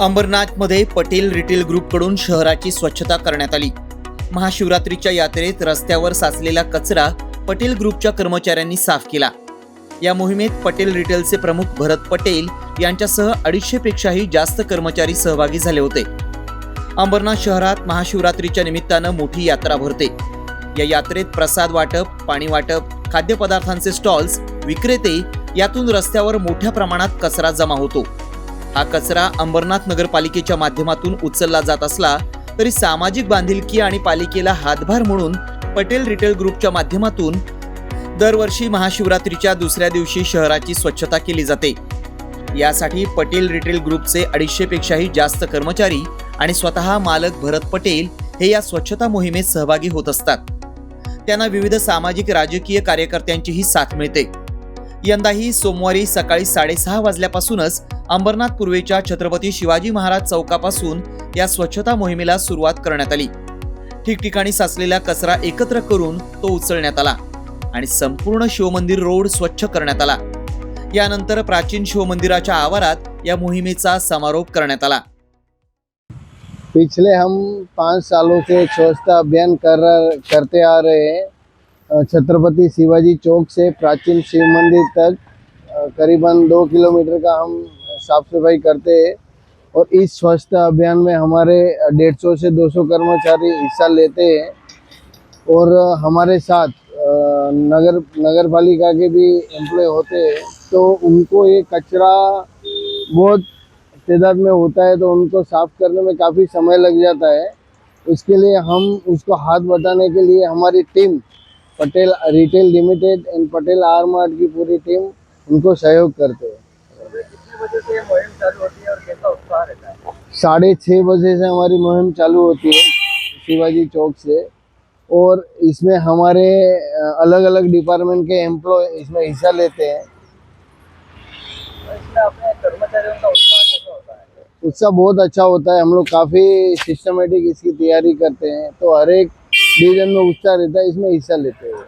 अंबरनाथमध्ये पटेल रिटेल ग्रुपकडून शहराची स्वच्छता करण्यात आली। महाशिवरात्रीच्या यात्रेत रस्त्यावर साचलेला कचरा पटेल ग्रुपच्या कर्मचाऱ्यांनी साफ केला। या मोहिमेत पटेल रिटेलचे प्रमुख भरत पटेल यांच्यासह 250 पेक्षाही जास्त कर्मचारी सहभागी झाले होते। अंबरनाथ शहरात महाशिवरात्रीच्या निमित्तानं मोठी यात्रा भरते। या यात्रेत प्रसाद वाटप, पाणी वाटप, खाद्यपदार्थांचे स्टॉल्स, विक्रेते यातून रस्त्यावर मोठ्या प्रमाणात कचरा जमा होतो। हा कचरा अंबरनाथ नगरपालिकेच्या माध्यमातून उचलला जात असला तरी सामाजिक बांधिलकी आणि पालिकेला हातभार म्हणून पटेल रिटेल ग्रुपच्या माध्यमातून दरवर्षी महाशिवरात्रीच्या दुसऱ्या दिवशी शहराची स्वच्छता केली जाते। यासाठी पटेल रिटेल ग्रुपचे 250 पेक्षाही जास्त कर्मचारी आणि स्वतः मालक भरत पटेल हे या स्वच्छता मोहिमेत सहभागी होत असतात। त्यांना विविध सामाजिक राजकीय कार्यकर्त्यांचीही साथ मिळते। यंदाही सोमवारी सकाळी 6:30 वाजल्यापासूनच अंबरनाथ पूर्वेच्या छत्रपती शिवाजी महाराज चौकापासून या स्वच्छता मोहिमेला सुरुवात करण्यात आली। ठिकठिकाणी साचलेला कचरा एकत्र करून तो उचलण्यात आला आणि संपूर्ण शिवमंदिर रोड स्वच्छ करण्यात आला। यानंतर प्राचीन शिवमंदिराच्या आवारात या मोहिमेचा समारोप करण्यात आला। पिछले हम 5 सालों से स्वच्छता अभियान करते आ रहे हैं। छत्रपति शिवाजी चौक से प्राचीन शिव मंदिर तक करीबन 2 किलोमीटर का हम साफ सफाई करते हैं और इस स्वच्छता अभियान में हमारे 150 से 200 कर्मचारी हिस्सा लेते हैं और हमारे साथ नगर पालिका के भी एम्प्लॉय होते हैं। तो उनको ये कचरा बहुत तादाद में होता है तो उनको साफ करने में काफ़ी समय लग जाता है। उसके लिए हम उसको हाथ बटाने के लिए हमारी team Patel retail limited and Patel R Mart की पूरी टीम उनको सहयोग करते हैं। कितने बजे से मुहिम चालू होती है और कैसा उत्साह रहता है? 6:30 बजे से हमारी मुहिम चालू होती है शिवाजी चौक से और इसमें हमारे अलग अलग डिपार्टमेंट के एम्प्लॉय इसमें हिस्सा लेते हैं। इसमें अपने कर्मचारियों का उत्साह कैसा होता है? उत्साह बहुत अच्छा होता है। हम लोग काफ़ी सिस्टमेटिक इसकी तैयारी करते हैं तो हर एक डिवीजन में उत्साह रहता है, इसमें हिस्सा लेते हैं।